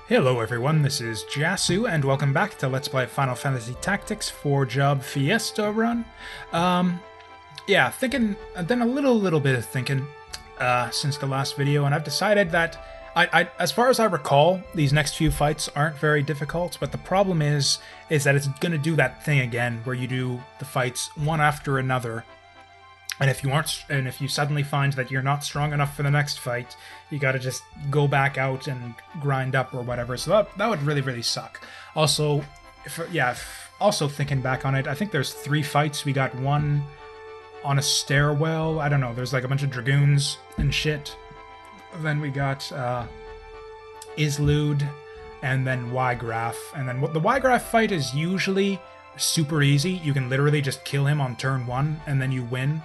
Hello everyone, this is Jasu, and welcome back to Let's Play Final Fantasy Tactics 4 Job Fiesta run. Yeah, thinking, I've done a little bit of thinking since the last video, and I've decided that, as far as I recall, these next few fights aren't very difficult, but the problem is that it's going to do that thing again, where you do the fights one after another. And if you suddenly find that you're not strong enough for the next fight, you gotta just go back out and grind up or whatever. So that would really suck. Also, also thinking back on it, I think there's 3 fights. We got one on a stairwell. I don't know. There's like a bunch of dragoons and shit. Then we got Islude, and then Ygraf. And then the Ygraf fight is usually super easy. You can literally just kill him on turn 1, and then you win.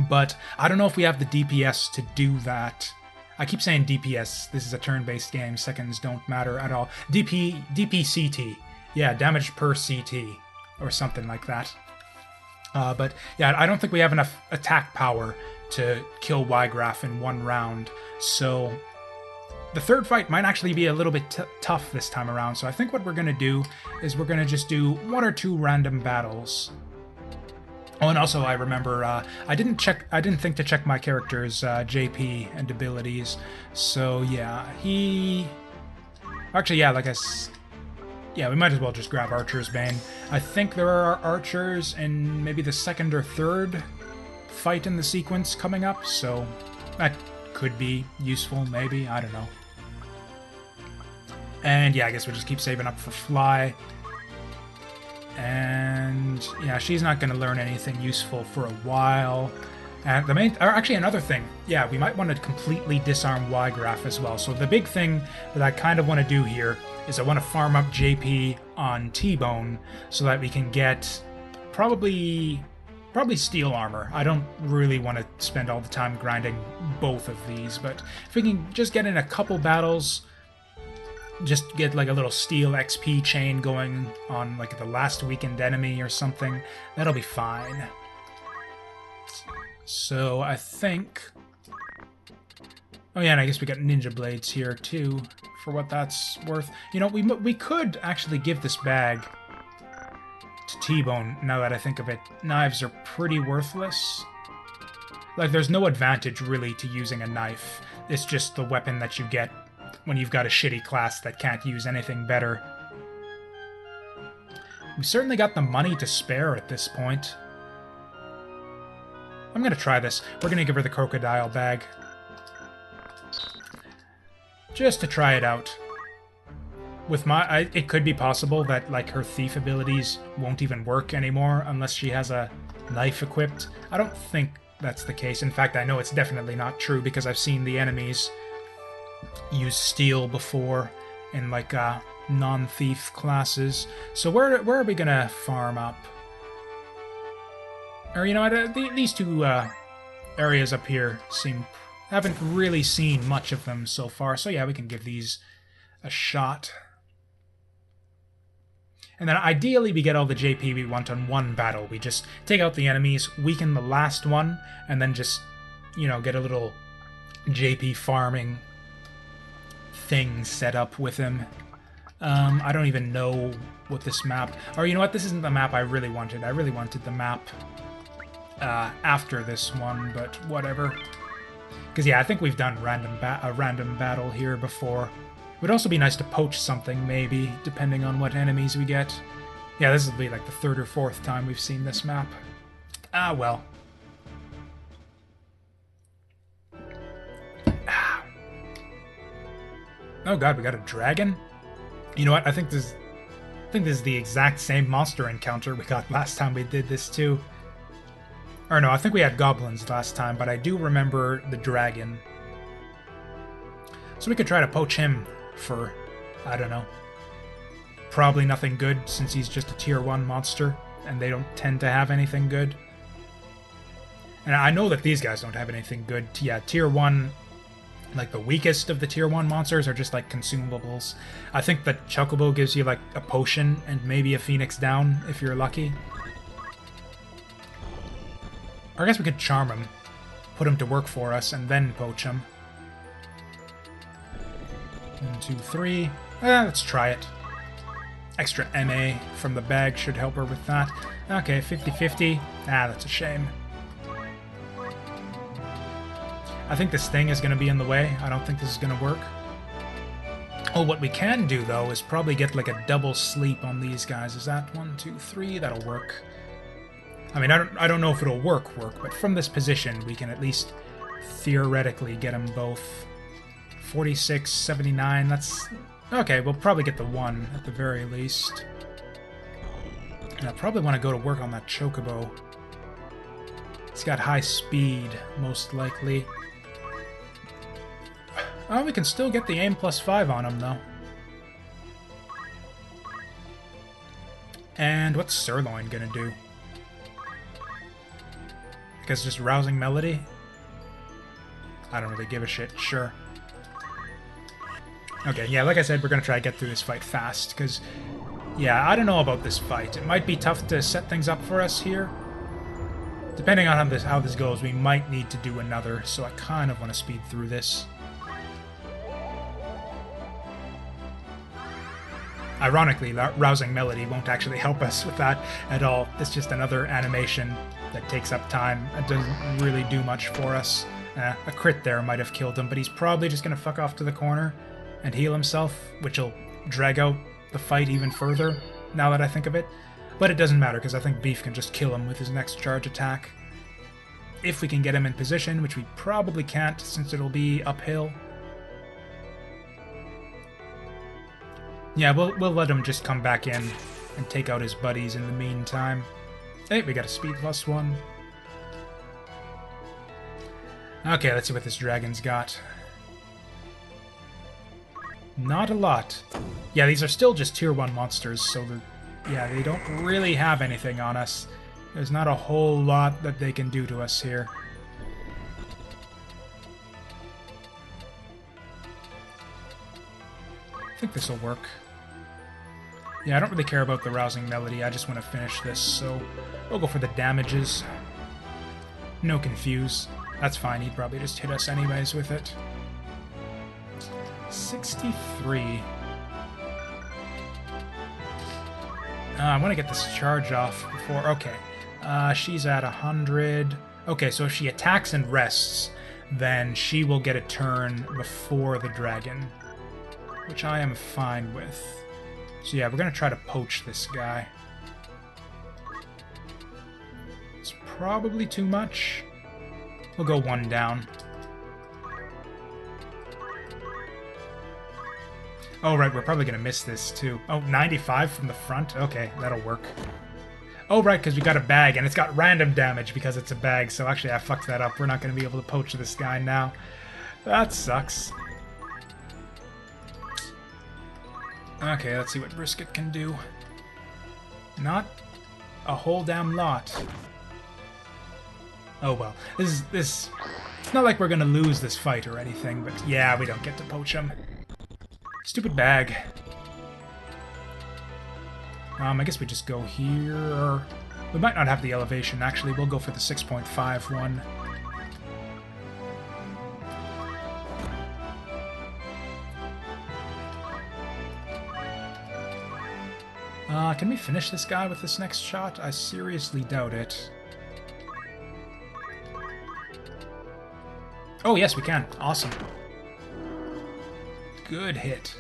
But I don't know if we have the DPS to do that. I keep saying DPS. This is a turn-based game. Seconds don't matter at all. DPCT. Yeah, damage per CT. Or something like that. But yeah, I don't think we have enough attack power to kill Ygraf in one round. So the third fight might actually be a little bit tough this time around. So I think what we're going to do is we're going to just do 1 or 2 random battles. Oh, and also I remember I didn't think to check my character's JP and abilities. So yeah, actually, yeah, we might as well just grab Archer's Bane. I think there are archers in maybe the 2nd or 3rd fight in the sequence coming up, so that could be useful, maybe, I don't know. And yeah, I guess we'll just keep saving up for Fly. And yeah, she's not going to learn anything useful for a while. And actually another thing, yeah, we might want to completely disarm Ygraf as well. So the big thing that I kind of want to do here is I want to farm up JP on T-Bone so that we can get probably steel armor. I don't really want to spend all the time grinding both of these, but if we can just get in a couple battles, just get like a little steel XP chain going on like the last weakened enemy or something, that'll be fine. So I think... Oh yeah, and I guess we got ninja blades here too, for what that's worth. You know, we could actually give this bag to T-Bone, now that I think of it. Knives are pretty worthless. Like, there's no advantage really to using a knife. It's just the weapon that you get when you've got a shitty class that can't use anything better. We certainly got the money to spare at this point. I'm gonna try this. We're gonna give her the crocodile bag. Just to try it out. With it could be possible that, like, her thief abilities won't even work anymore unless she has a knife equipped. I don't think that's the case. In fact, I know it's definitely not true because I've seen the enemies use steel before in like non-thief classes. So where are we gonna farm up? Or you know what? These 2 areas up here haven't really seen much of them so far. So yeah, we can give these a shot. And then ideally we get all the JP we want on one battle. We just take out the enemies, weaken the last one, and then just, you know, get a little JP farming thing set up with him. I don't even know what this map... Or you know what? This isn't the map I really wanted. I really wanted the map after this one, but whatever. Because yeah, I think we've done a random battle here before. It would also be nice to poach something, maybe, depending on what enemies we get. Yeah, this will be like the 3rd or 4th time we've seen this map. Ah, well. Oh god, we got a dragon? You know what? I think this is the exact same monster encounter we got last time we did this too. Or no, I think we had goblins last time, but I do remember the dragon. So we could try to poach him for, I don't know, probably nothing good since he's just a tier 1 monster and they don't tend to have anything good. And I know that these guys don't have anything good. Yeah, tier 1... Like, the weakest of the tier 1 monsters are just, like, consumables. I think that Chocobo gives you, like, a potion and maybe a Phoenix down, if you're lucky. Or I guess we could charm him, put him to work for us, and then poach him. 1, 2, 3. Let's try it. Extra MA from the bag should help her with that. Okay, 50-50. That's a shame. I think this thing is going to be in the way. I don't think this is going to work. Oh, what we can do, though, is probably get, like, a double sleep on these guys. Is that 1, 2, 3? That'll work. I mean, I don't know if it'll work, but from this position, we can at least theoretically get them both. 46, 79, that's... Okay, we'll probably get the 1 at the very least. And I probably want to go to work on that chocobo. It's got high speed, most likely. Oh, we can still get the aim +5 on him, though. And what's Sirloin gonna do? Because just rousing melody? I don't really give a shit, sure. Okay, yeah, like I said, we're gonna try to get through this fight fast, because, yeah, I don't know about this fight. It might be tough to set things up for us here. Depending on how this goes, we might need to do another, so I kind of want to speed through this. Ironically, rousing melody won't actually help us with that at all. It's just another animation that takes up time. It doesn't really do much for us. A crit there might have killed him, but he's probably just going to fuck off to the corner and heal himself, which will drag out the fight even further, now that I think of it. But it doesn't matter, because I think Beef can just kill him with his next charge attack. If we can get him in position, which we probably can't, since it'll be uphill. Yeah, we'll let him just come back in and take out his buddies in the meantime. Hey, we got a speed +1. Okay, let's see what this dragon's got. Not a lot. Yeah, these are still just tier 1 monsters, so yeah, they don't really have anything on us. There's not a whole lot that they can do to us here. I think this will work. Yeah, I don't really care about the rousing melody, I just want to finish this, so we'll go for the damages. No confuse. That's fine, he'd probably just hit us anyways with it. 63. I want to get this charge off before... Okay. She's at 100. Okay, so if she attacks and rests, then she will get a turn before the dragon, which I am fine with. So yeah, we're going to try to poach this guy. It's probably too much. We'll go 1 down. Oh, right, we're probably going to miss this, too. Oh, 95 from the front? Okay, that'll work. Oh, right, because we got a bag, and it's got random damage because it's a bag, so actually I fucked that up. We're not going to be able to poach this guy now. That sucks. Okay, let's see what Brisket can do. Not a whole damn lot. Oh, well. It's not like we're going to lose this fight or anything, but yeah, we don't get to poach him. Stupid bag. I guess we just go here, or... We might not have the elevation, actually. We'll go for the 6.5 one. Can we finish this guy with this next shot? I seriously doubt it. Oh, yes, we can. Awesome. Good hit.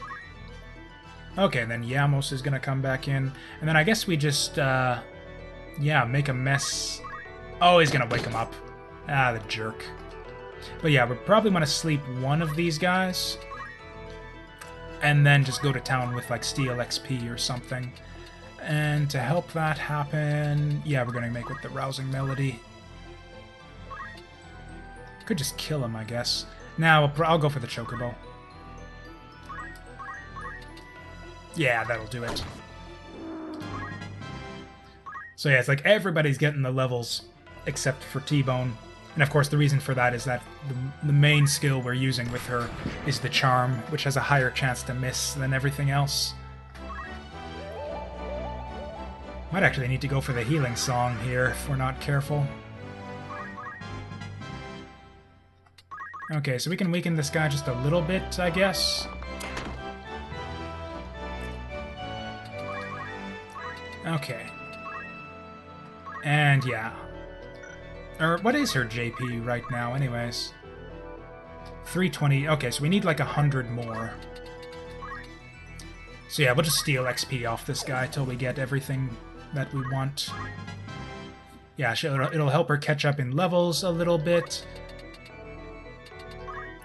Okay, then Yamos is gonna come back in. And then I guess we just, yeah, make a mess. Oh, he's gonna wake him up. Ah, the jerk. But yeah, we probably want to sleep one of these guys. And then just go to town with, like, Steel XP or something. And to help that happen, yeah, we're gonna make with the rousing melody. Could just kill him, I guess. Now, I'll go for the chocobo. Yeah, that'll do it. So yeah, it's like everybody's getting the levels except for T-Bone. And of course the reason for that is that the main skill we're using with her is the charm, which has a higher chance to miss than everything else. Might actually need to go for the healing song here if we're not careful. Okay, so we can weaken this guy just a little bit, I guess. Okay. And yeah. Or what is her JP right now, anyways? 320. Okay, so we need like 100 more. So yeah, we'll just steal XP off this guy till we get everything that we want. Yeah, it'll help her catch up in levels a little bit.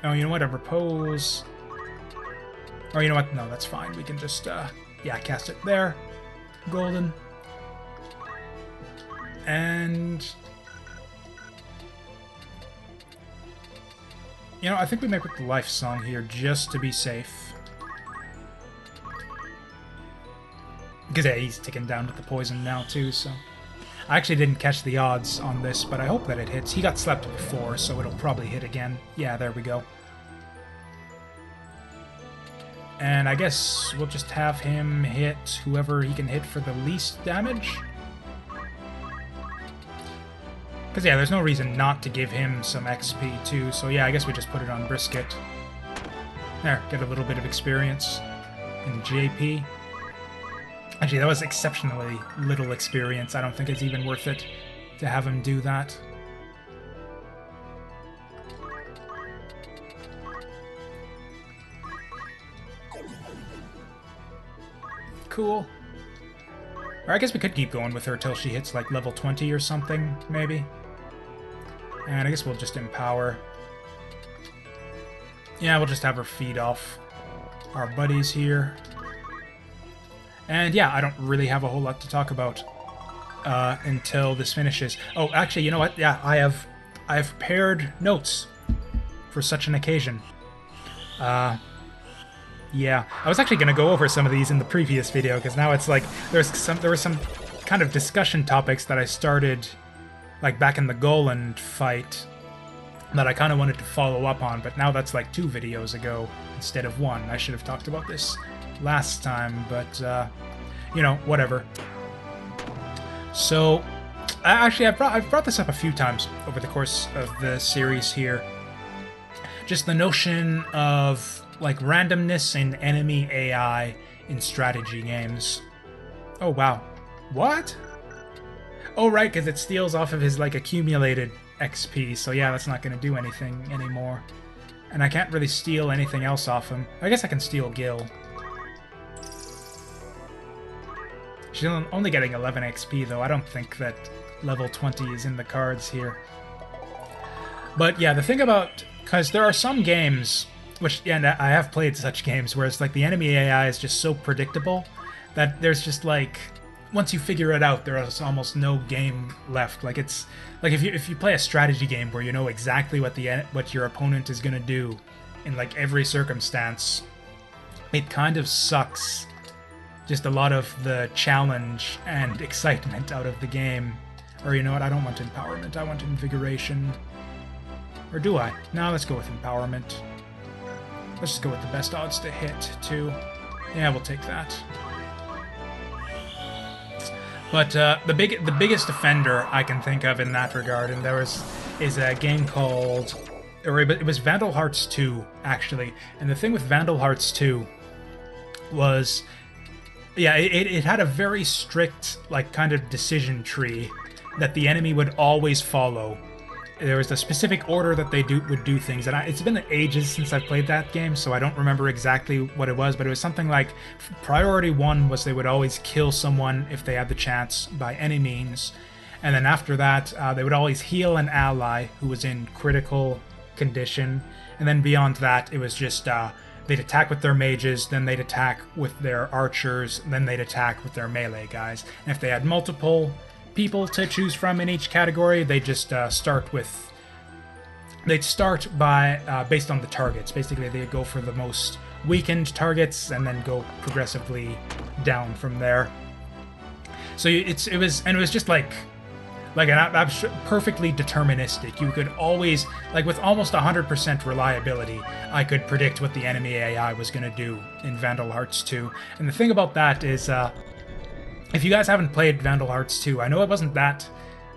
Oh, you know what? A repose. Or you know what? No, that's fine. We can just, yeah, cast it there. Golden. And... you know, I think we make with the life song here just to be safe. Because, yeah, he's ticking down with the poison now, too, so... I actually didn't catch the odds on this, but I hope that it hits. He got slept before, so it'll probably hit again. Yeah, there we go. And I guess we'll just have him hit whoever he can hit for the least damage. Because, yeah, there's no reason not to give him some XP, too. So, yeah, I guess we just put it on Brisket. There, get a little bit of experience in JP. Actually, that was exceptionally little experience. I don't think it's even worth it to have him do that. Cool. Or I guess we could keep going with her till she hits like level 20 or something, maybe. And I guess we'll just empower. Yeah, we'll just have her feed off our buddies here. And yeah, I don't really have a whole lot to talk about until this finishes. Oh, actually, you know what? Yeah, I have prepared notes for such an occasion. Yeah, I was actually going to go over some of these in the previous video, because now it's like there were some kind of discussion topics that I started like back in the Goland fight that I kind of wanted to follow up on, but now that's like 2 videos ago instead of 1. I should have talked about this last time, but you know, whatever. So actually I've brought this up a few times over the course of the series here. Just the notion of like randomness in enemy AI in strategy games. Oh wow. What? Oh right, because it steals off of his like accumulated XP, so yeah, that's not going to do anything anymore. And I can't really steal anything else off him. I guess I can steal Gil. She's only getting 11 XP though. I don't think that level 20 is in the cards here. But yeah, the thing about... because there are some games, which, yeah, and I have played such games, where it's like the enemy AI is just so predictable that there's just like... once you figure it out, there is almost no game left. Like it's like if you play a strategy game where you know exactly what your opponent is gonna do in like every circumstance, it kind of sucks just a lot of the challenge and excitement out of the game. Or you know what? I don't want empowerment. I want invigoration. Or do I? No, let's go with empowerment. Let's just go with the best odds to hit too. Yeah, we'll take that. But the biggest offender I can think of in that regard, and is a game called, or it was Vandal Hearts 2 actually. And the thing with Vandal Hearts 2 was, yeah, it had a very strict like kind of decision tree that the enemy would always follow. There was a specific order that they would do things, and it's been ages since I've played that game, so I don't remember exactly what it was, but it was something like priority 1 was they would always kill someone if they had the chance by any means, and then after that they would always heal an ally who was in critical condition, and then beyond that it was just they'd attack with their mages, then they'd attack with their archers, then they'd attack with their melee guys, and if they had multiple people to choose from in each category, they just start by based on the targets. Basically, they go for the most weakened targets and then go progressively down from there. So it was just like an perfectly deterministic. You could always, like with almost 100% reliability, I could predict what the enemy AI was going to do in Vandal Hearts 2. And the thing about that is, if you guys haven't played Vandal Hearts 2, I know it wasn't that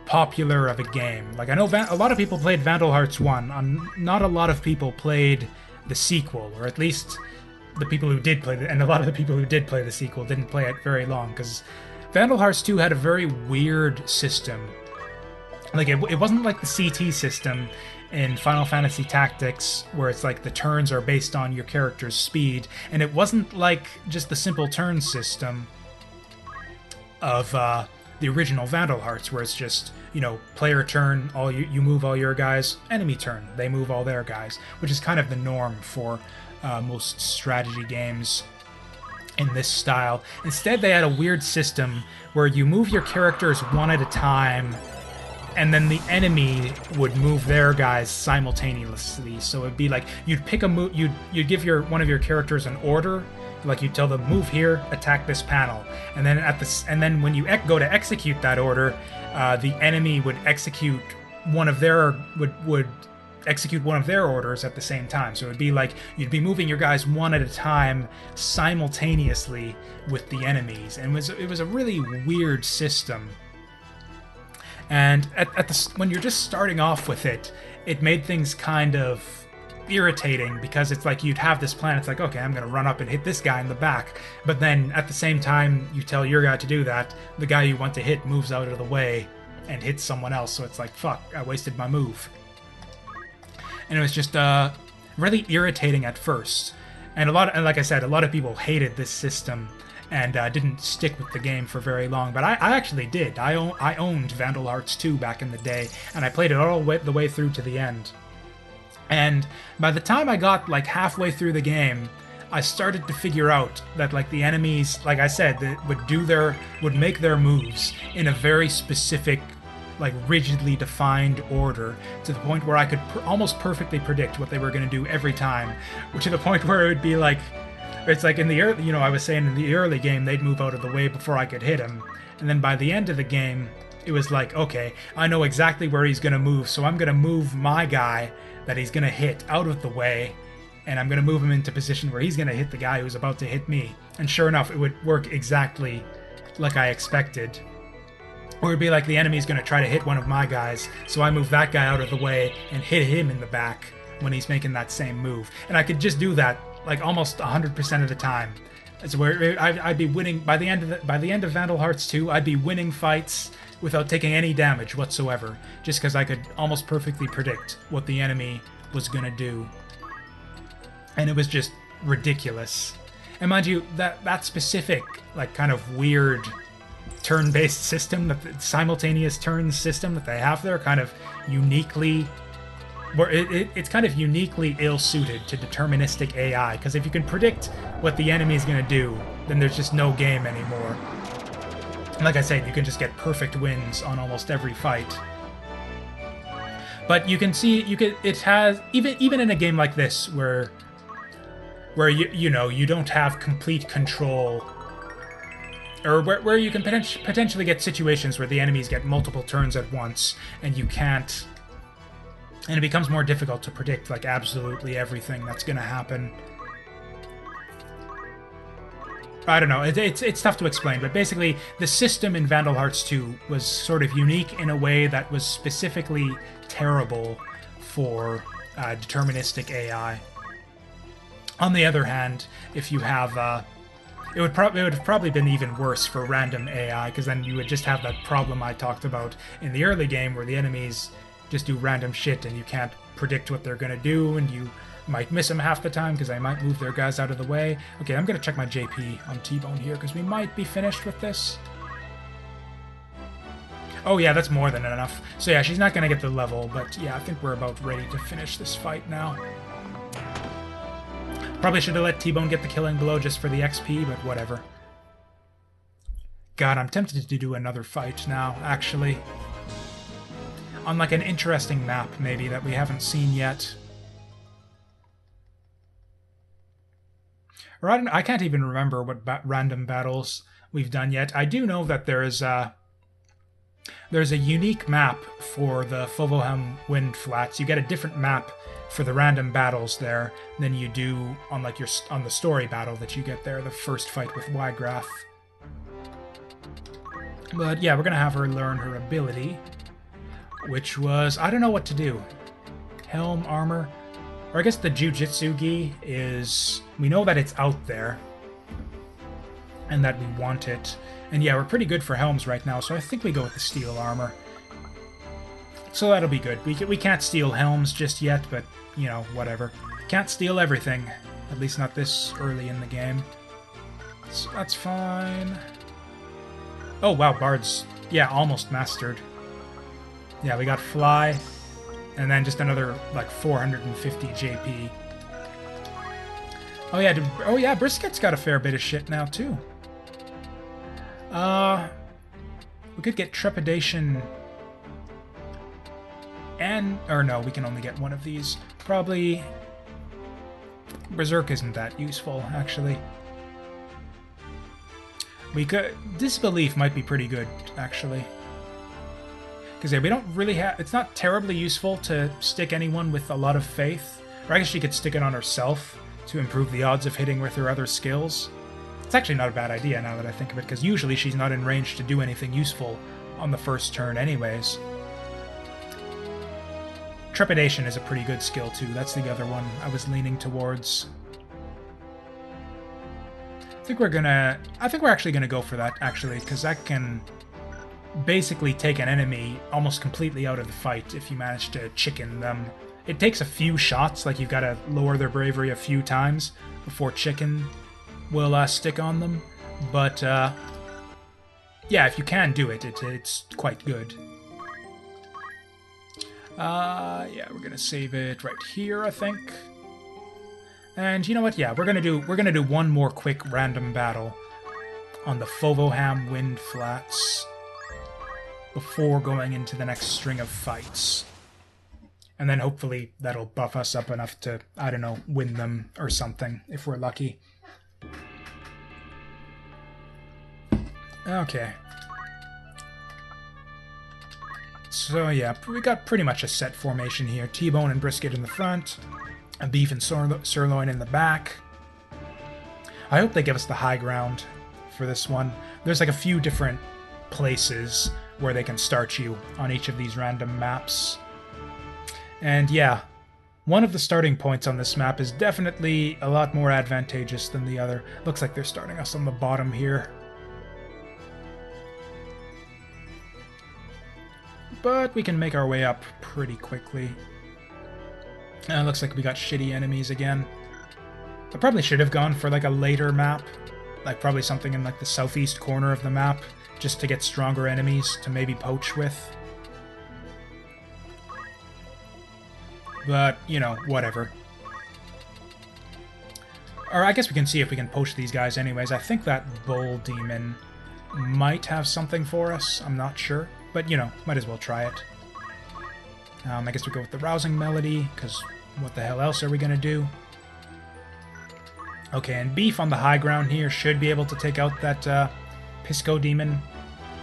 popular of a game. Like, I know a lot of people played Vandal Hearts 1, not a lot of people played the sequel, or at least the people who did play it, and a lot of the people who did play the sequel didn't play it very long, because Vandal Hearts 2 had a very weird system. Like, it wasn't like the CT system in Final Fantasy Tactics, where it's like the turns are based on your character's speed, and it wasn't like just the simple turn system of the original Vandal Hearts, where it's just, you know, player turn, you move all your guys, enemy turn, they move all their guys, which is kind of the norm for most strategy games in this style. Instead, they had a weird system where you move your characters one at a time, and then the enemy would move their guys simultaneously. So it'd be like you'd pick a move, you'd give one of your characters an order, like you tell them move here, attack this panel, and then when you go to execute that order, the enemy would execute one of their orders at the same time. So it'd be like you'd be moving your guys one at a time simultaneously with the enemies, and it was a really weird system. And when you're just starting off with it, it made things kind of irritating, because it's like you'd have this plan, it's like, okay, I'm gonna run up and hit this guy in the back, but then at the same time you tell your guy to do that, the guy you want to hit moves out of the way and hits someone else, so it's like, fuck, I wasted my move. And it was just really irritating at first, and like I said, a lot of people hated this system and didn't stick with the game for very long, but I actually did. I owned Vandal Hearts 2 back in the day, and I played it all the way through to the end. And by the time I got like halfway through the game, I started to figure out that like the enemies, like I said, that would make their moves in a very specific, like rigidly defined order, to the point where I could almost perfectly predict what they were going to do every time, to the point where it would be like, it's like in the early, you know, I was saying in the early game, they'd move out of the way before I could hit him. And then by the end of the game, it was like, okay, I know exactly where he's going to move, so I'm going to move my guy that he's going to hit out of the way, and I'm going to move him into position where he's going to hit the guy who's about to hit me. And sure enough, it would work exactly like I expected. Or it'd be like the enemy's going to try to hit one of my guys, so I move that guy out of the way and hit him in the back when he's making that same move. And I could just do that like almost 100% of the time. It's where I'd be winning by the end of Vandal Hearts 2. I'd be winning fights without taking any damage whatsoever, just because I could almost perfectly predict what the enemy was gonna do. And it was just ridiculous. And mind you, that specific, like, kind of weird turn-based system, the simultaneous turn system that they have there, kind of uniquely, where it's kind of uniquely ill-suited to deterministic AI, because if you can predict what the enemy is going to do, then there's just no game anymore. And like I said, you can just get perfect wins on almost every fight. But you can see, it has, even in a game like this, where you know, you don't have complete control, or where you can potentially get situations where the enemies get multiple turns at once, and you can't, and it becomes more difficult to predict, like, absolutely everything that's going to happen. I don't know, it's tough to explain, but basically, the system in Vandal Hearts 2 was sort of unique in a way that was specifically terrible for deterministic AI. On the other hand, if you have, it would have probably been even worse for random AI, because then you would just have that problem I talked about in the early game, where the enemies just do random shit and you can't predict what they're gonna do, and you might miss them half the time because they might move their guys out of the way. Okay, I'm gonna check my JP on T-Bone here, because we might be finished with this. Oh yeah, that's more than enough. So yeah, she's not gonna get the level, but yeah, I think we're about ready to finish this fight now. Probably should have let T-Bone get the killing blow just for the XP, but whatever. God, I'm tempted to do another fight now, actually. On like an interesting map, maybe, that we haven't seen yet. Or I can't even remember what random battles we've done yet. I do know that there's a unique map for the Fovohelm Wind Flats. You get a different map for the random battles there than you do on like on the story battle that you get there, the first fight with Ygraf. But yeah, we're gonna have her learn her ability, which was, I don't know what to do. Helm, armor, or I guess the Jujitsu Gi is, we know that it's out there. and that we want it. And yeah, we're pretty good for helms right now, so I think we go with the steel armor. So that'll be good. We can't steal helms just yet, but, you know, whatever. Can't steal everything. At least not this early in the game. So that's fine. Oh, wow, Bard's... Yeah, almost mastered. Yeah, we got Fly. And then just another, like, 450 JP. Oh yeah, Brisket's got a fair bit of shit now, too. We could get Trepidation... And... Or no, we can only get one of these. Probably... Berserk isn't that useful, actually. We could... Disbelief might be pretty good, actually. Because yeah, we don't really have... It's not terribly useful to stick anyone with a lot of faith. Or I guess she could stick it on herself to improve the odds of hitting with her other skills. It's actually not a bad idea now that I think of it, because usually she's not in range to do anything useful on the first turn anyways. Trepidation is a pretty good skill too. That's the other one I was leaning towards. I think we're actually gonna go for that, actually, because that can basically take an enemy almost completely out of the fight if you manage to chicken them. It takes a few shots, like you've got to lower their bravery a few times before chicken will stick on them. But yeah, if you can do it, it's quite good. Yeah, we're gonna save it right here, I think. And you know what? Yeah, we're gonna do one more quick random battle on the Fovoham Wind Flats before going into the next string of fights. And then hopefully that'll buff us up enough to, I don't know, win them or something, if we're lucky. Okay. So yeah, we got pretty much a set formation here. T-bone and brisket in the front, a beef and sirloin in the back. I hope they give us the high ground for this one. There's like a few different places where they can start you on each of these random maps. And yeah, one of the starting points on this map is definitely a lot more advantageous than the other. Looks like they're starting us on the bottom here. But we can make our way up pretty quickly. Looks like we got shitty enemies again. I probably should have gone for like a later map. Like probably something in like the southeast corner of the map, just to get stronger enemies to maybe poach with. But, you know, whatever. Or I guess we can see if we can poach these guys anyways. I think that Bull Demon might have something for us. I'm not sure. But, you know, might as well try it. I guess we go with the Rousing Melody, because what the hell else are we going to do? Okay, and Beef on the high ground here should be able to take out that Pisco Demon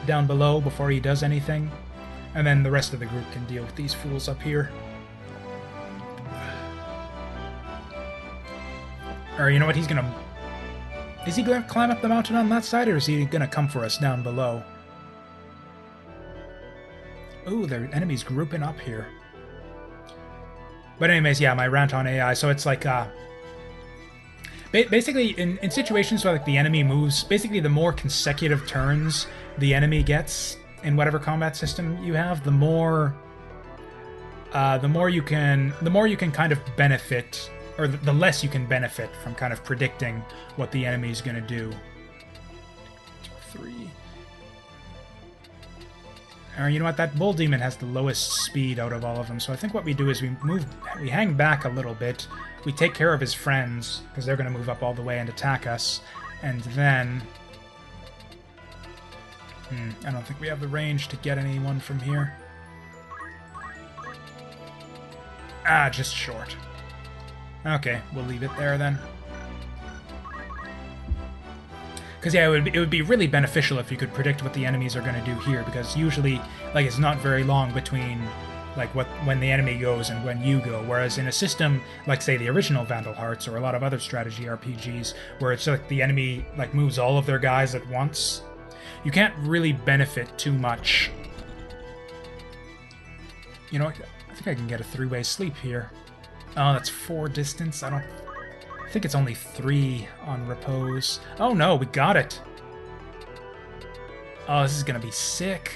down below before he does anything. And then the rest of the group can deal with these fools up here. Or you know what, he's gonna... Is he gonna climb up the mountain on that side, or is he gonna come for us down below? Ooh, their enemies grouping up here. But anyways, yeah, my rant on AI, so it's like, basically, in situations where like the enemy moves, basically the more consecutive turns the enemy gets in whatever combat system you have, the more you can kind of benefit, or the less you can benefit from kind of predicting what the enemy is going to do. 3. Or you know what, that Bull Demon has the lowest speed out of all of them, so I think what we do is we hang back a little bit, we take care of his friends, because they're going to move up all the way and attack us, and then... I don't think we have the range to get anyone from here. Ah, just short. Okay, we'll leave it there then. Because yeah, it would be really beneficial if you could predict what the enemies are going to do here, because usually, like, it's not very long between, like, when the enemy goes and when you go, whereas in a system like, say, the original Vandal Hearts or a lot of other strategy RPGs, where it's like the enemy, like, moves all of their guys at once, you can't really benefit too much. You know, I think I can get a 3-way sleep here. Oh, that's 4 distance. I think it's only 3 on repose. Oh no, we got it. Oh, this is gonna be sick.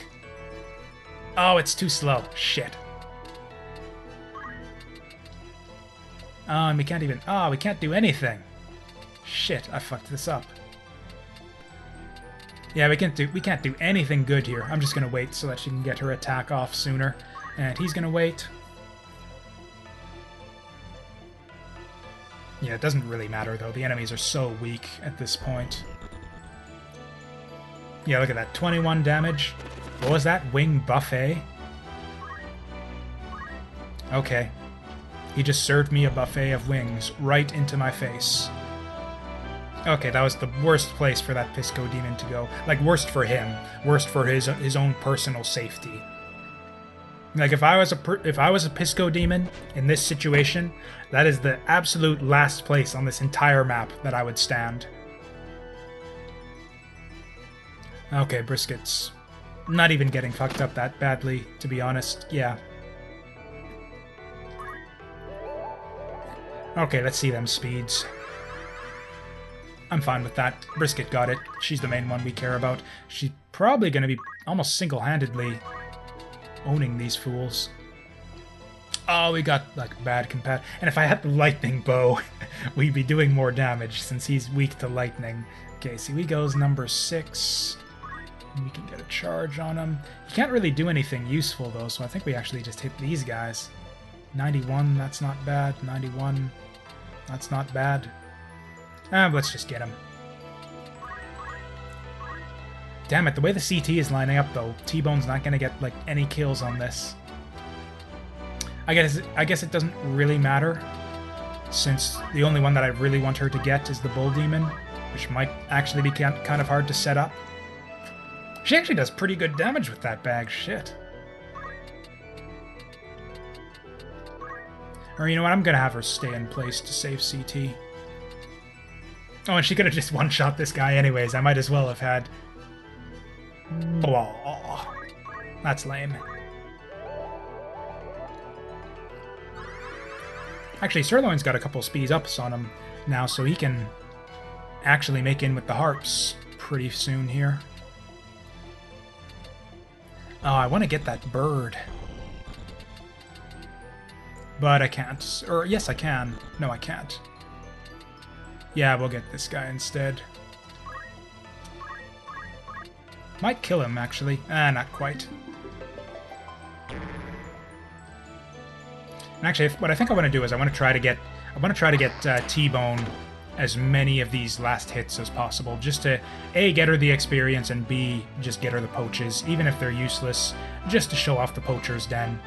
Oh, it's too slow. Shit. Oh, and we can't even... Oh, we can't do anything. Shit, I fucked this up. Yeah, we can't do anything good here. I'm just gonna wait so that she can get her attack off sooner. And he's gonna wait. Yeah, it doesn't really matter, though. The enemies are so weak at this point. Yeah, look at that. 21 damage. What was that? Wing buffet? Okay. He just served me a buffet of wings right into my face. Okay, that was the worst place for that Pisco Demon to go. Like, worst for him. Worst for his own personal safety. Like, if I was a Pisco Demon in this situation, that is the absolute last place on this entire map that I would stand. Okay, Brisket's not even getting fucked up that badly, to be honest. Yeah. Okay, let's see them speeds. I'm fine with that. Brisket got it. She's the main one we care about. She's probably going to be almost single-handedly owning these fools. Oh, we got, like, bad compat. And if I had the lightning bow, we'd be doing more damage, since he's weak to lightning. Okay, so he goes number 6. We can get a charge on him. He can't really do anything useful, though, so I think we actually just hit these guys. 91, that's not bad. 91, that's not bad. Let's just get him. Damn it, the way the CT is lining up, though, T-Bone's not going to get, like, any kills on this. I guess it doesn't really matter, since the only one that I really want her to get is the Bull Demon, which might actually be kind of hard to set up. She actually does pretty good damage with that bag, shit. Or you know what, I'm gonna have her stay in place to save CT. Oh, and she could have just one-shot this guy anyways, I might as well have had... Blah. That's lame. Actually, Sirloin's got a couple speed ups on him now, so he can actually make in with the harps pretty soon here. Oh, I want to get that bird. But I can't. Or, yes, I can. No, I can't. Yeah, we'll get this guy instead. Might kill him, actually. Not quite. And actually, what I think I want to do is I want to try to get T-Bone as many of these last hits as possible, just to A, get her the experience, and B, just get her the poaches, even if they're useless, just to show off the poacher's den.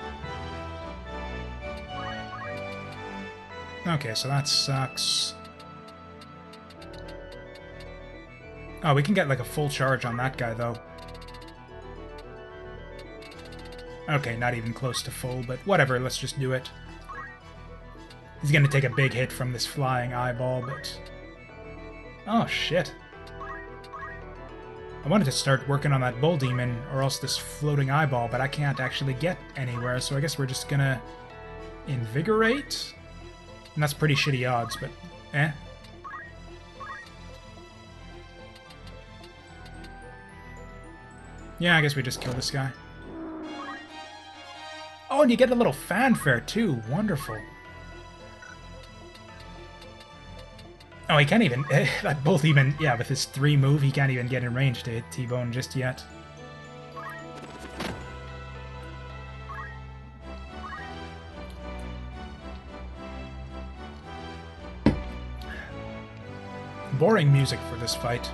Okay, so that sucks. Oh, we can get like a full charge on that guy, though. Okay, not even close to full, but whatever, let's just do it. He's gonna take a big hit from this flying eyeball, but... Oh, shit. I wanted to start working on that Bull Demon, or else this floating eyeball, but I can't actually get anywhere, so I guess we're just gonna... Invigorate? And that's pretty shitty odds, but... Eh. Yeah, I guess we just kill this guy. Oh, and you get a little fanfare, too. Wonderful. Oh, he can't even... that Bull Demon, yeah, with his 3 move, he can't even get in range to hit T-Bone just yet. Boring music for this fight.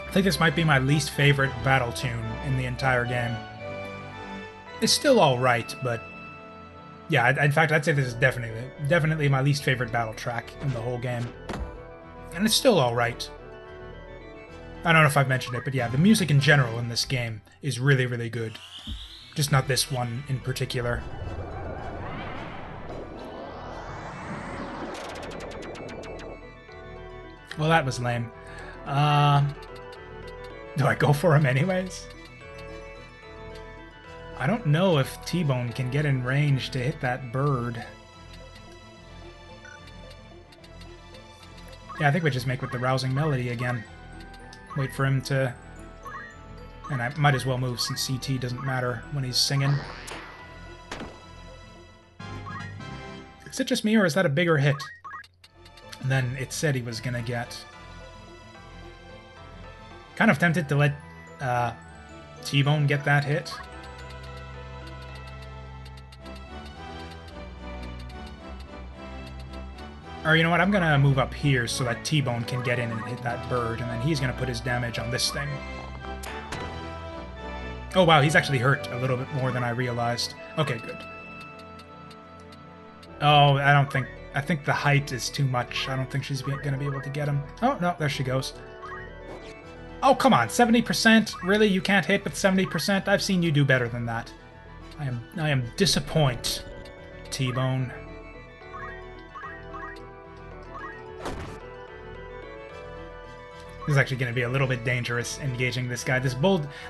I think this might be my least favorite battle tune in the entire game. It's still alright, but... Yeah, in fact, I'd say this is definitely my least favorite battle track in the whole game. And it's still alright. I don't know if I've mentioned it, but yeah, the music in general in this game is really, really good. Just not this one in particular. Well, that was lame. Do I go for him anyways? I don't know if T-Bone can get in range to hit that bird. Yeah, I think we just make with the rousing melody again. Wait for him to And I might as well move since CT doesn't matter when he's singing. Is it just me, or is that a bigger hit than it said he was gonna get? Kind of tempted to let T-Bone get that hit. Or you know what, I'm gonna move up here so that T-Bone can get in and hit that bird, and then he's gonna put his damage on this thing. Oh wow, he's actually hurt a little bit more than I realized. Okay, good. Oh, I think the height is too much. I don't think she's gonna be able to get him. Oh, no, there she goes. Oh, come on, 70%? Really? You can't hit with 70%? I've seen you do better than that. I am disappointed, T-Bone. This is actually going to be a little bit dangerous engaging this guy.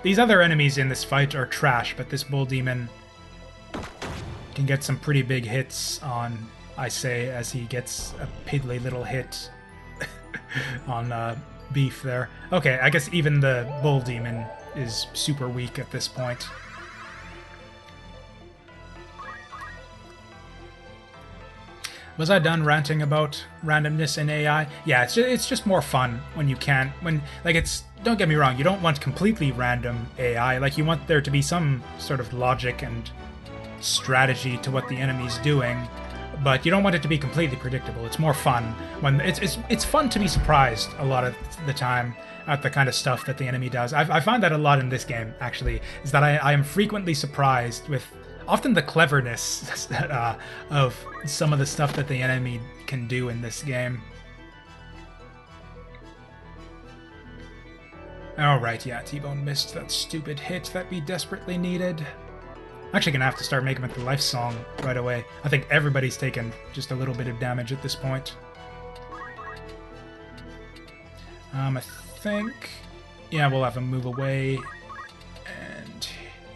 These other enemies in this fight are trash, but this bull demon can get some pretty big hits on, I say, as he gets a piddly little hit on Beef there. Okay, I guess even the bull demon is super weak at this point. Was I done ranting about randomness in AI? Yeah, it's just more fun when you can. Don't get me wrong, you don't want completely random AI. Like, you want there to be some sort of logic and strategy to what the enemy's doing, but you don't want it to be completely predictable. It's more fun when it's fun to be surprised a lot of the time at the kind of stuff that the enemy does. I find that a lot in this game, actually, is that I am frequently surprised with often the cleverness of some of the stuff that the enemy can do in this game. Alright, yeah, T-Bone missed that stupid hit that we desperately needed. I'm actually gonna have to start making it the life song right away. I think everybody's taken just a little bit of damage at this point. I think... yeah, we'll have him move away. And...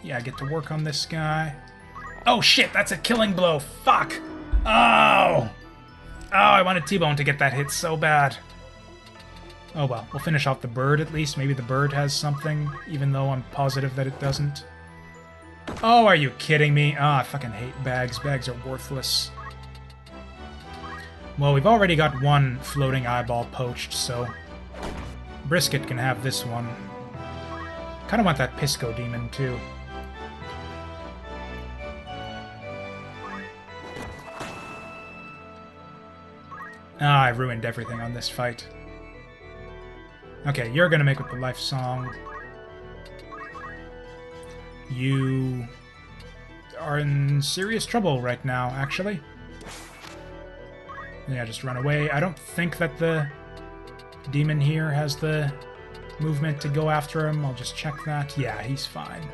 yeah, get to work on this guy. Oh shit, that's a killing blow! Fuck! Oh! Oh, I wanted T-Bone to get that hit so bad. Oh well, we'll finish off the bird at least. Maybe the bird has something, even though I'm positive that it doesn't. Oh, are you kidding me? Oh, I fucking hate bags. Bags are worthless. Well, we've already got one floating eyeball poached, so... Brisket can have this one. Kinda want that Pisco demon, too. Ah, I ruined everything on this fight. Okay, you're gonna make with the life song. You are in serious trouble right now, actually. Yeah, just run away. I don't think that the demon here has the movement to go after him. I'll just check that. Yeah, he's fine.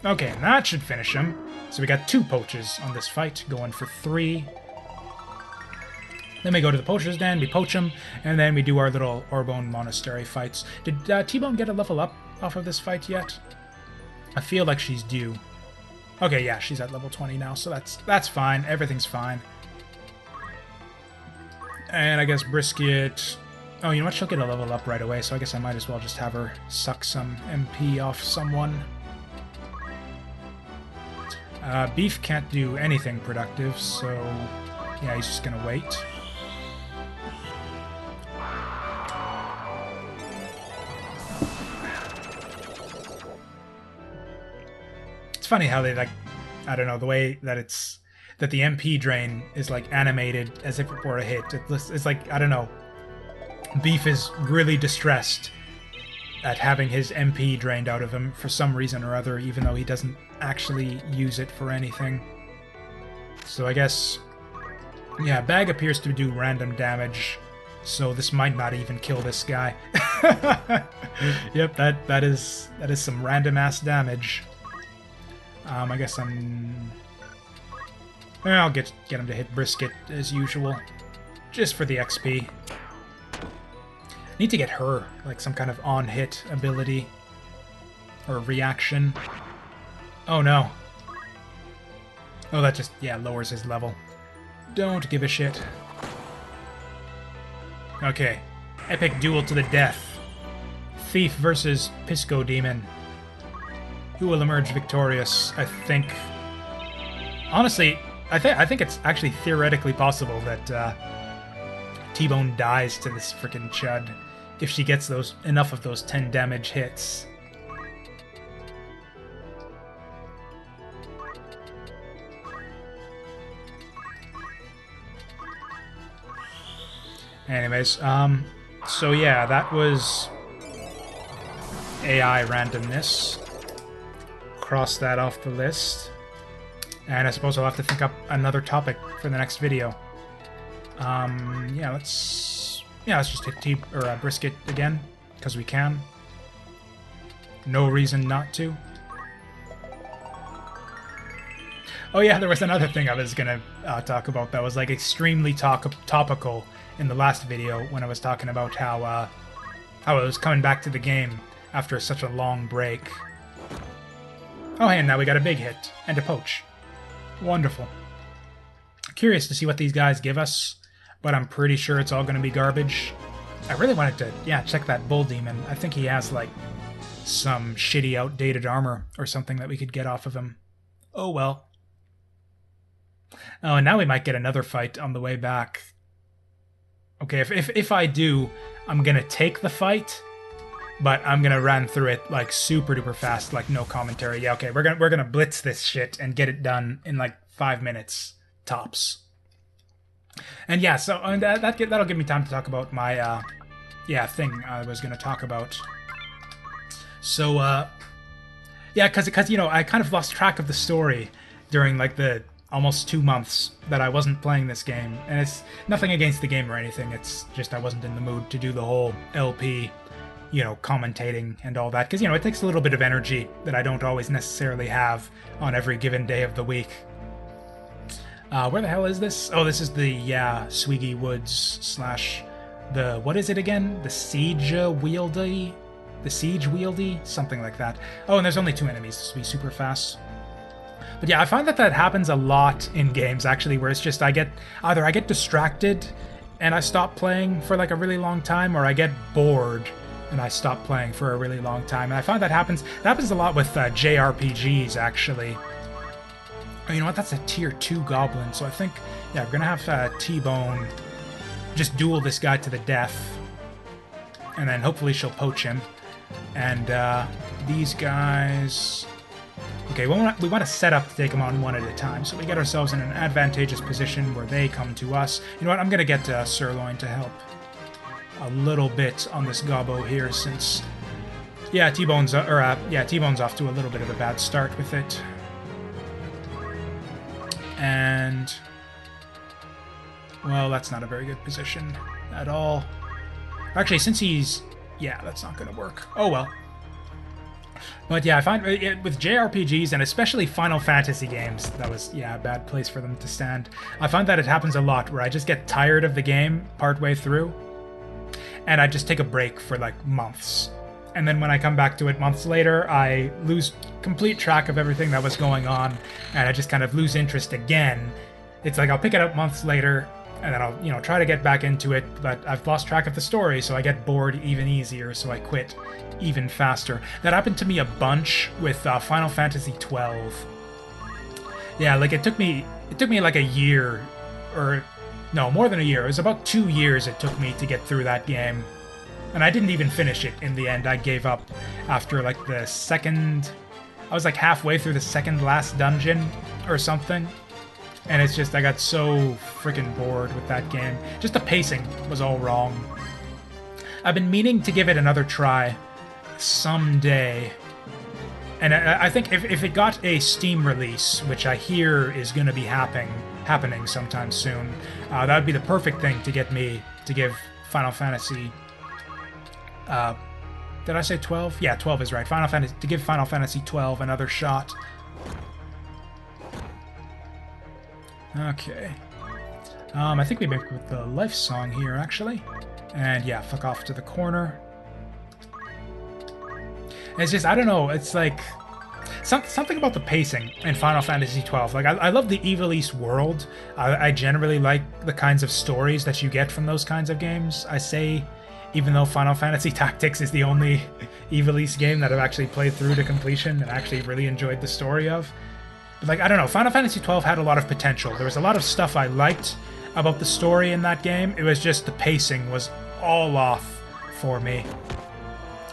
Okay, and that should finish him. So we got 2 poaches on this fight, going for 3. Then we go to the poacher's den, we poach him, and then we do our little Orbone Monastery fights. Did T-Bone get a level up off of this fight yet? I feel like she's due. Okay, yeah, she's at level 20 now, so that's fine. Everything's fine. And I guess Brisket... oh, you know what? She'll get a level up right away, so I guess I might as well just have her suck some MP off someone. Beef can't do anything productive, so... yeah, he's just gonna wait. It's funny how they, like, I don't know, the way that it's... that the MP drain is, like, animated as if it were a hit. It's like, I don't know. Beef is really distressed at having his MP drained out of him for some reason or other, even though he doesn't actually use it for anything. So I guess... yeah, Bag appears to do random damage, so this might not even kill this guy. Yep, that is some random-ass damage. I guess I'll get him to hit Brisket as usual, just for the XP. I need to get her, like, some kind of on-hit ability. Or reaction. Oh no. Oh, that just, yeah, lowers his level. Don't give a shit. Okay. Epic duel to the death. Thief versus Pisco Demon. Who will emerge victorious? I think... Honestly, I think it's actually theoretically possible that T-Bone dies to this freaking Chud if she gets enough of those 10 damage hits. Anyways, so yeah, that was AI randomness. Cross that off the list. And I suppose I'll have to think up another topic for the next video. Yeah, let's just hit brisket again, because we can. No reason not to. Oh yeah, there was another thing I was gonna talk about that was like extremely topical in the last video when I was talking about how I was coming back to the game after such a long break. Oh, hey, and now we got a big hit and a poach. Wonderful. Curious to see what these guys give us, but I'm pretty sure it's all going to be garbage. I really wanted to, yeah, check that bull demon. I think he has, like, some shitty outdated armor or something that we could get off of him. Oh, well. Oh, and now we might get another fight on the way back. Okay, if I do, I'm going to take the fight, but I'm going to run through it, like, super duper fast, like, no commentary. Yeah, okay, we're gonna blitz this shit and get it done in, like, 5 minutes, tops. And yeah, so that'll give me time to talk about my, thing I was going to talk about. So, yeah, because, you know, I kind of lost track of the story during, like, the almost 2 months that I wasn't playing this game. And it's nothing against the game or anything, it's just I wasn't in the mood to do the whole LP, you know, commentating and all that. Because, you know, it takes a little bit of energy that I don't always necessarily have on every given day of the week. Where the hell is this? Oh, this is the, Swiggy Woods / the, what is it again? The Siege Wieldy? The Siege Wieldy? Something like that. Oh, and there's only 2 enemies. This will be super fast. But yeah, I find that happens a lot in games, actually, where it's just I get distracted and I stop playing for like a really long time, or I get bored and I stop playing for a really long time. And I find that happens a lot with JRPGs, actually. Oh, you know what? That's a tier 2 goblin, so I think, yeah, we're gonna have T-Bone just duel this guy to the death, and then hopefully she'll poach him. And these guys... Okay, we want to set up to take them on one at a time, so we get ourselves in an advantageous position where they come to us. You know what? I'm gonna get Sirloin to help a little bit on this gobbo here, since T-Bone's off to a little bit of a bad start with it. And well, that's not a very good position at all. Actually, since he's that's not gonna work. Oh well. But yeah, I find with JRPGs, and especially Final Fantasy games, that was, a bad place for them to stand. I find that it happens a lot, where I just get tired of the game partway through, and I just take a break for, like, months. And then when I come back to it months later, I lose complete track of everything that was going on, and I just kind of lose interest again. It's like I'll pick it up months later, and then I'll, try to get back into it, but I've lost track of the story, so I get bored even easier, so I quit even faster. That happened to me a bunch with Final Fantasy 12. Yeah, like it took me like a year, or no, more than a year. It was about 2 years it took me to get through that game. And I didn't even finish it in the end. I gave up after like the second... I was like halfway through the second last dungeon or something. And it's just, I got so freaking bored with that game. Just the pacing was all wrong. I've been meaning to give it another try someday. And I think if it got a Steam release, which I hear is going to be happening sometime soon, that would be the perfect thing to get me to give Final Fantasy... did I say 12? Yeah, 12 is right. To give Final Fantasy 12 another shot. Okay. I think we make with the life song here, actually. And yeah, fuck off to the corner. And it's just, I don't know, it's like... Something about the pacing in Final Fantasy XII. Like, I love the Evil East world. I generally like the kinds of stories that you get from those kinds of games. I say even though Final Fantasy Tactics is the only Ivalice game that I've actually played through to completion and actually really enjoyed the story of. But like, I don't know, Final Fantasy XII had a lot of potential. There was a lot of stuff I liked about the story in that game. It was just the pacing was all off for me.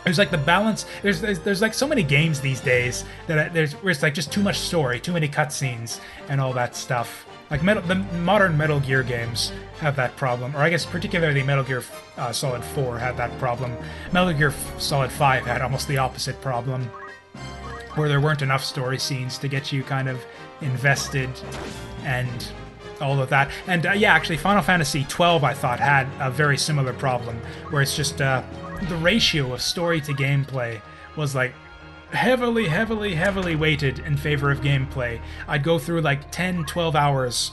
It was like the balance. There's like so many games these days that where it's like just too much story, too many cutscenes, and all that stuff. Like the modern Metal Gear games have that problem, or I guess particularly Metal Gear Solid 4 had that problem. Metal Gear Solid 5 had almost the opposite problem, where there weren't enough story scenes to get you kind of invested and all of that. And yeah, actually, Final Fantasy XII I thought had a very similar problem, where it's just the ratio of story to gameplay was like heavily weighted in favor of gameplay. I'd go through like 10-12 hours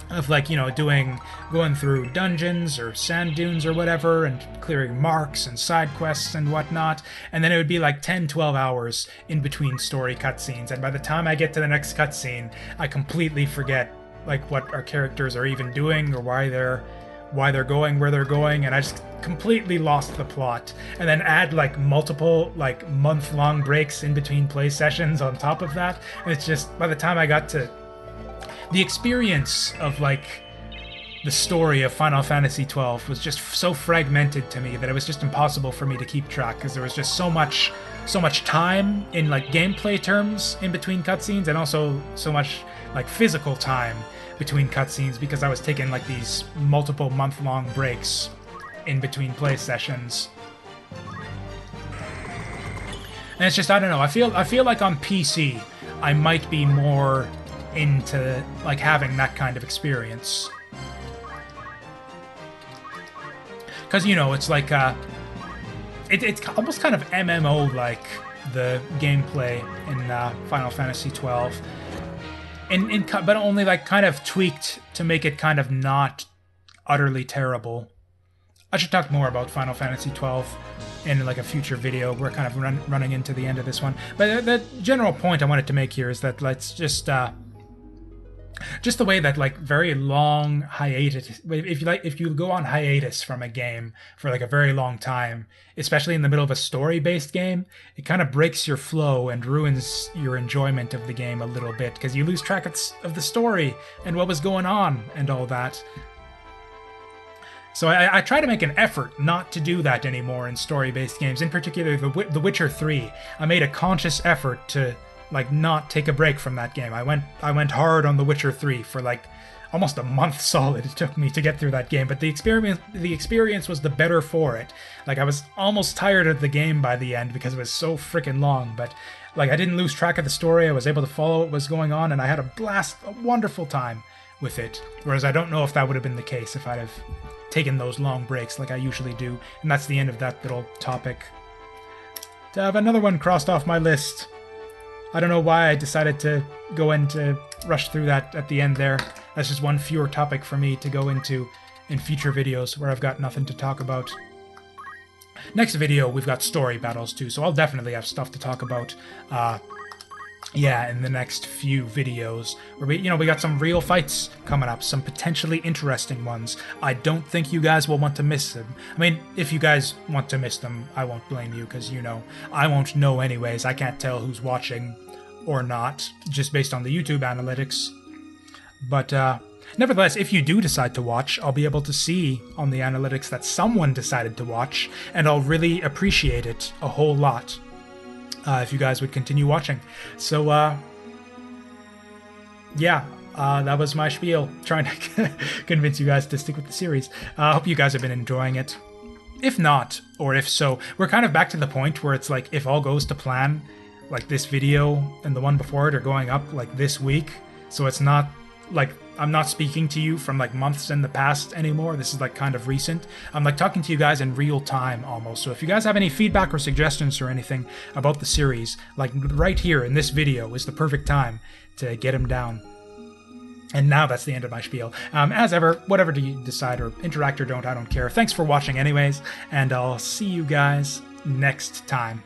of like, you know, going through dungeons or sand dunes or whatever and clearing marks and side quests and whatnot, and then it would be like 10-12 hours in between story cutscenes, and by the time I get to the next cutscene I completely forget like what our characters are even doing or why they're going where they're going, and I just completely lost the plot. And then add like multiple like month-long breaks in between play sessions on top of that, and it's just, by the time I got to the experience of like the story of Final Fantasy XII was just so fragmented to me that it was just impossible for me to keep track, because there was just so much time in like gameplay terms in between cutscenes, and also so much like physical time between cutscenes, because I was taking like these multiple month-long breaks in between play sessions. And it's just, I don't know, I feel like on PC I might be more into like having that kind of experience, because, you know, it's like it's almost kind of MMO like the gameplay in Final Fantasy XII, but only like kind of tweaked to make it kind of not utterly terrible. I should talk more about Final Fantasy XII in like a future video. We're kind of running into the end of this one, but the general point I wanted to make here is that let's just the way that like very long hiatus, if you go on hiatus from a game for like a very long time, especially in the middle of a story-based game, it kind of breaks your flow and ruins your enjoyment of the game a little bit, because you lose track of the story and what was going on and all that. So I try to make an effort not to do that anymore in story-based games, in particular The Witcher 3. I made a conscious effort to like not take a break from that game. I went hard on The Witcher 3 for like almost a month solid. It took me to get through that game, but the experience was the better for it. Like, I was almost tired of the game by the end because it was so freaking long, but like I didn't lose track of the story. I was able to follow what was going on, and I had a wonderful time with it. Whereas I don't know if that would have been the case if I'd have taken those long breaks like I usually do. And that's the end of that little topic. To have another one crossed off my list. I don't know why I decided to go into rush through that at the end there. That's just one fewer topic for me to go into in future videos where I've got nothing to talk about. Next video, we've got story battles too, so I'll definitely have stuff to talk about. Yeah, in the next few videos, where we got some real fights coming up, some potentially interesting ones. I don't think you guys will want to miss them. I mean, if you guys want to miss them, I won't blame you, because, I won't know anyways. I can't tell who's watching or not, just based on the YouTube analytics. But, nevertheless, if you do decide to watch, I'll be able to see on the analytics that someone decided to watch, and I'll really appreciate it a whole lot. If you guys would continue watching. So, yeah, that was my spiel, trying to convince you guys to stick with the series. I hope you guys have been enjoying it. If not, or if so, we're kind of back to the point where it's like, if all goes to plan, like this video and the one before it are going up like this week, so it's not like I'm not speaking to you from like months in the past anymore. This is like kind of recent. I'm like talking to you guys in real time almost. So if you guys have any feedback or suggestions or anything about the series, like right here in this video is the perfect time to get them down. And now that's the end of my spiel. As ever, whatever do you decide, or interact or don't, I don't care. Thanks for watching anyways, and I'll see you guys next time.